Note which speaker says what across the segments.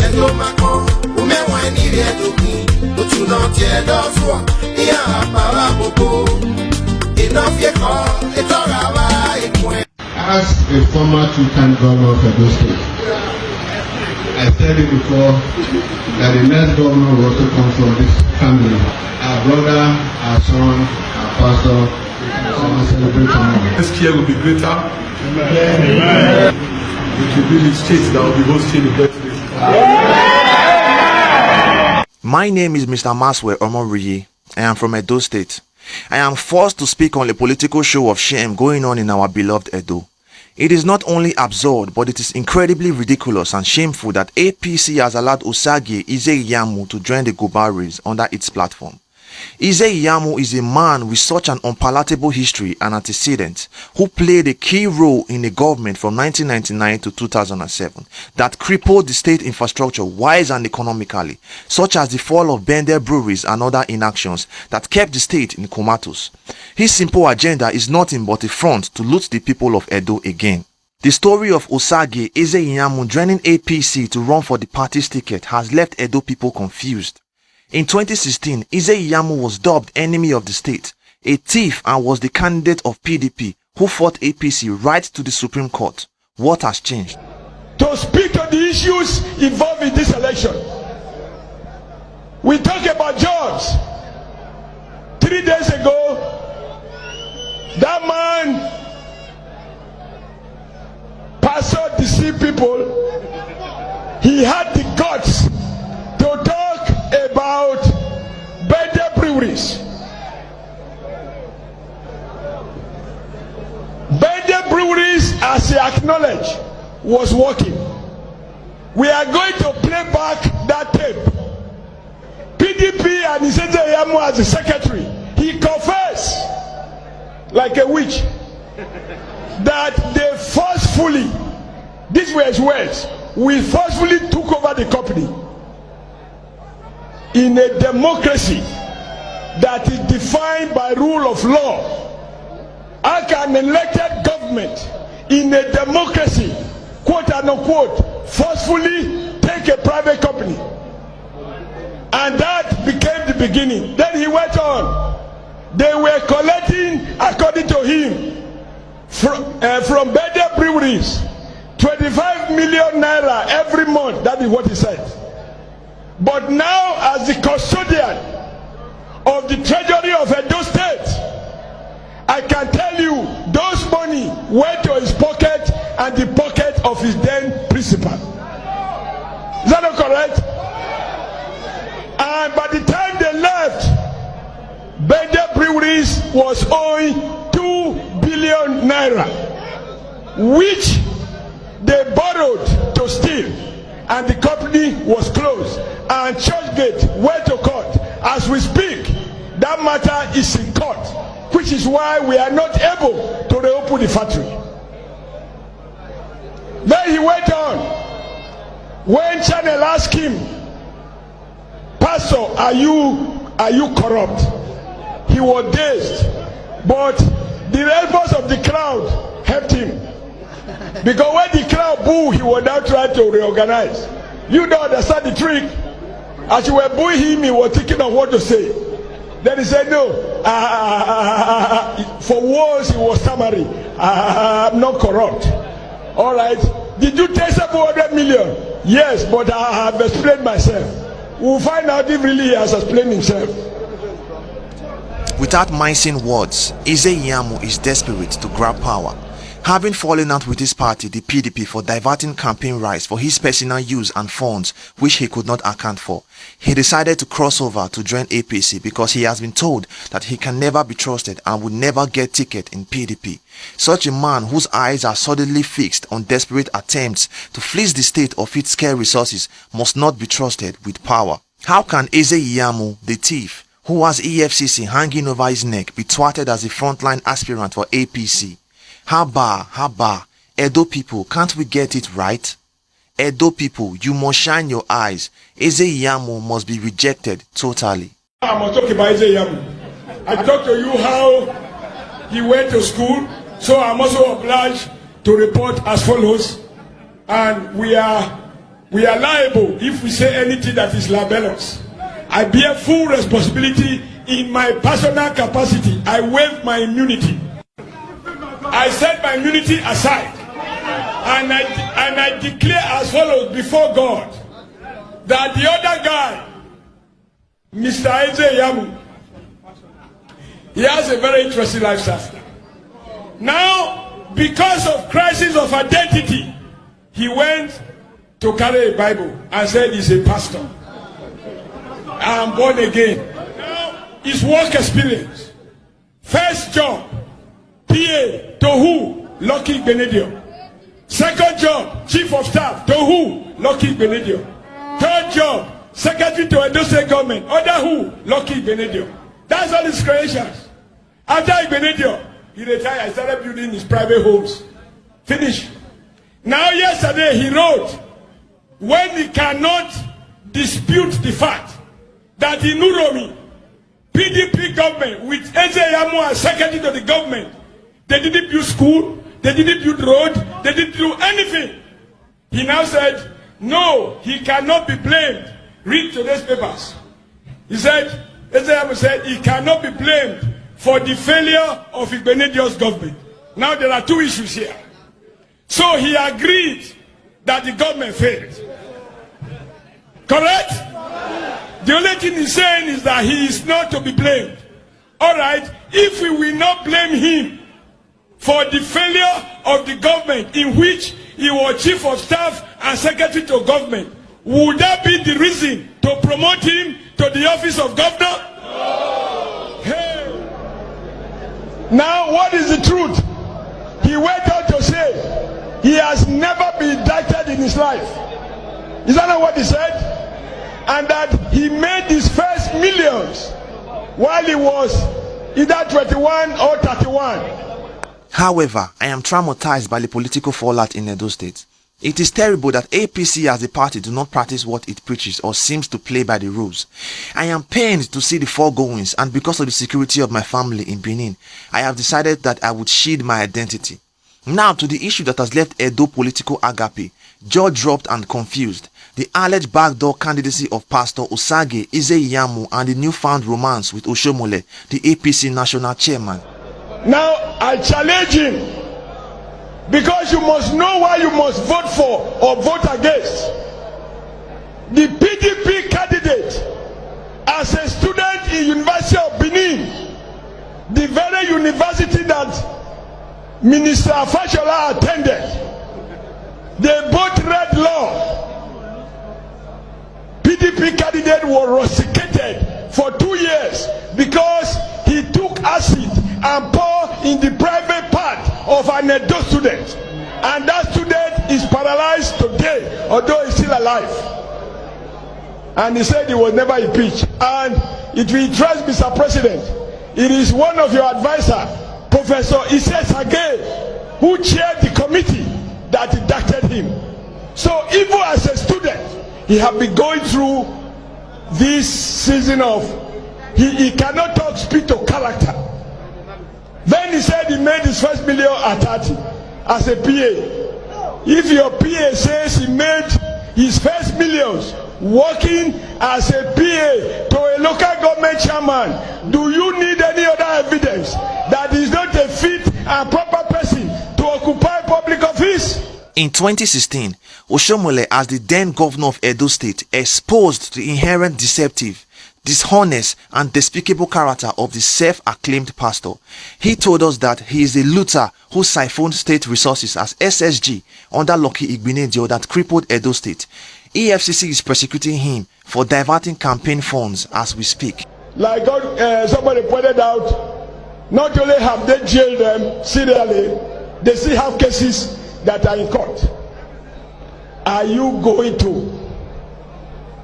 Speaker 1: As a former two-time governor of Edo State, I said it before that the next governor will also come from this family. Our brother, our son, our pastor, we can celebrate tomorrow.
Speaker 2: Next year will be greater. Amen. It will be the state that will be hosting the birthday.
Speaker 3: My name is Mr. Maswe Omoriyi. I am from Edo State. I am forced to speak on a political show of shame going on in our beloved Edo. It is not only absurd, but it is incredibly ridiculous and shameful that APC has allowed Osagie Eze-Iyamu to join the Gobaris under its platform. Eze-Iyamu is a man with such an unpalatable history and antecedents who played a key role in the government from 1999 to 2007 that crippled the state infrastructure wise and economically, such as the fall of Bender breweries and other inactions that kept the state in comatose. His simple agenda is nothing but a front to loot the people of Edo again. The story of Osagie Eze-Iyamu joining APC to run for the party's ticket has left Edo people confused. In 2016, Eze-Iyamu was dubbed enemy of the state, a thief, and was the candidate of PDP who fought APC right to the Supreme Court. What has changed?
Speaker 4: To speak on the issues involved in this election. We talk about jobs. 3 days ago, that man, Pastor deceived people. He had the guts to talk about Bender breweries. Bender breweries, as he acknowledged, was working. We are going to play back that tape. PDP and Eze-Iyamu as the secretary, he confessed like a witch that they forcefully, these were his words, we forcefully took over the company. In a democracy that is defined by rule of law, how can an elected government in a democracy, quote unquote, forcefully take a private company? And that became the beginning. Then he went on. They were collecting, according to him, from Bender breweries, 25 million naira every month. That is what he said. But now, as the custodian of the treasury of Edo State, I can tell you those money went to his pocket and the pocket of his then principal. Is that not correct? And by the time they left, Bender breweries was owing 2 billion naira, which they borrowed to steal, and the company was closed. And Churchgate went to court. As we speak, that matter is in court, which is why we are not able to reopen the factory. Then he went on. When Channel asked him, Pastor, are you corrupt? He was dazed. But the response of the crowd helped him. Because when the crowd booed, he was now trying to reorganize. You don't understand the trick. As you were booing him, he was thinking of what to say. Then he said, no. For once, he was stammering. I'm not corrupt. All right. Did you take 700 million? Yes, but I have explained myself. We'll find out if really he has explained himself.
Speaker 3: Without mincing words, Eze-Iyamu is desperate to grab power. Having fallen out with his party, the PDP, for diverting campaign rights for his personal use and funds which he could not account for, he decided to cross over to join APC because he has been told that he can never be trusted and would never get ticket in PDP. Such a man whose eyes are suddenly fixed on desperate attempts to fleece the state of its scarce resources must not be trusted with power. How can Eze-Iyamu, the thief, who has EFCC hanging over his neck, be twatted as a frontline aspirant for APC? Haba, Edo people, can't we get it right? Edo people, you must shine your eyes. Eze-Iyamu must be rejected totally.
Speaker 4: I'm not talking about Eze-Iyamu. I talked to you how he went to school, so I'm also obliged to report as follows. And we are We are liable if we say anything that is libelous. I bear full responsibility in my personal capacity. I waive my immunity. I set my immunity aside. And I declare as follows before God that the other guy, Mr. Yamu, he has a very interesting lifestyle. Now, because of crisis of identity, he went to carry a Bible and said he's a pastor. I am born again. Now, his work experience. First job, PA to who? Lucky Benedio. Second job, chief of staff to who? Lucky Benedio. Third job, secretary to Edo State government. Other who? Lucky Benedio. That's all his creations. After Benedio, he retired and started building his private homes. Finish. Now yesterday he wrote, when he cannot dispute the fact that in Uromi, PDP government with Eze Yamu as secretary to the government, they didn't build school, they didn't build road, they didn't do anything. He now said, no, he cannot be blamed. Read today's papers. He said, Eze Yamu said, he cannot be blamed for the failure of Igbenedio's government. Now there are two issues here. So he agreed that the government failed. Correct? The only thing he's saying is that he is not to be blamed. Alright, if we will not blame him for the failure of the government in which he was chief of staff and secretary to government, would that be the reason to promote him to the office of governor? No. Hey. Now what is the truth? He went on to say he has never been indicted in his life. Is that not what he said? And that he made his first millions while he was either 21 or 31.
Speaker 3: However, I am traumatized by the political fallout in Edo State. It is terrible that APC as a party do not practice what it preaches or seems to play by the rules. I am pained to see the foregoings, and because of the security of my family in Benin, I have decided that I would shield my identity. Now to the issue that has left Edo political agape, jaw-dropped and confused. The alleged backdoor candidacy of Pastor Osage Ize-Iyamu and the newfound romance with Oshomole, the APC national chairman.
Speaker 4: Now I challenge him, because you must know why you must vote for or vote against. The PDP candidate, as a student in University of Benin, the very university that Minister Fashola attended, they both read law. PDP candidate was rusticated for 2 years because he took acid and poured in the private part of an Edo student, and that student is paralyzed today, although he's still alive. And he said he was never impeached. And it will interest Mr. President, it is one of your advisors, Professor Ise Sage, who chaired the committee that indicted him. So even as a student, he have been going through this season of he cannot speak to character. Then he said he made his first million at 30 as a PA. If your PA says he made his first millions working as a PA to a local government chairman, do you need any other evidence that is not a fit and proper person to occupy public office?
Speaker 3: In 2016, Oshomole, as the then governor of Edo State, exposed the inherent deceptive, dishonest and despicable character of the self-acclaimed pastor. He told us that he is a looter who siphoned state resources as SSG under Lucky Igbeneghu that crippled Edo State. EFCC is prosecuting him for diverting campaign funds as we speak.
Speaker 4: Like somebody pointed out, not only have they jailed them serially, they still have cases that are in court. Are you going to,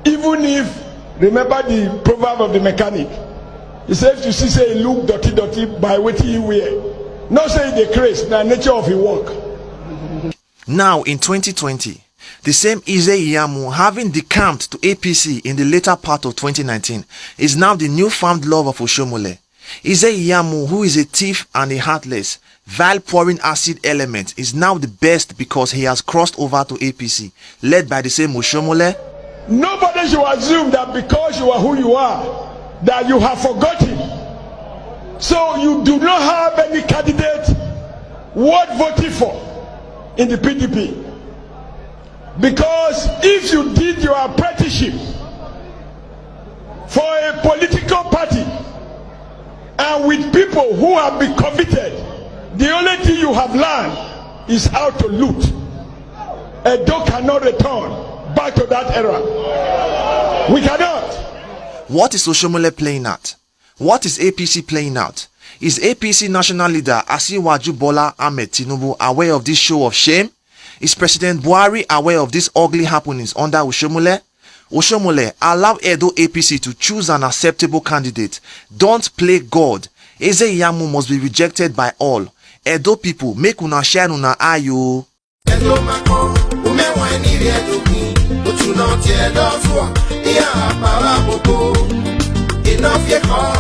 Speaker 4: even if, remember the proverb of the mechanic, he says to see say he look dirty by what he wear, not say the grace, the nature of his work.
Speaker 3: Now in 2020, the same Ize-Iyamu, having decamped to APC in the later part of 2019, is now the newfound love of Oshomole. Eze Iyamu, who is a thief and a heartless, vile pouring acid element, is now the best because he has crossed over to APC, led by the same OSHOMOLES.
Speaker 4: Nobody should assume that because you are who you are, that you have forgotten. So you do not have any candidate worth voting for in the PDP. Because if you did your apprenticeship for a political party and with people who have been committed, the only thing you have learned is how to loot. Edo cannot return back to that era. We cannot.
Speaker 3: What is OSHOMOLES playing at? What is APC playing out? Is APC national leader Asiwaju Bola Ahmed Tinubu aware of this show of shame? Is President Buhari aware of these ugly happenings under OSHOMOLES? OSHOMOLES, allow Edo APC to choose an acceptable candidate. Don't play God. Eze Iyamu must be rejected by all. Edo people, make una shine una ayo.
Speaker 5: Edo mako, umewa eniri Edo mi, utunoti Edo tuwa, iya para bobo, enough ye call,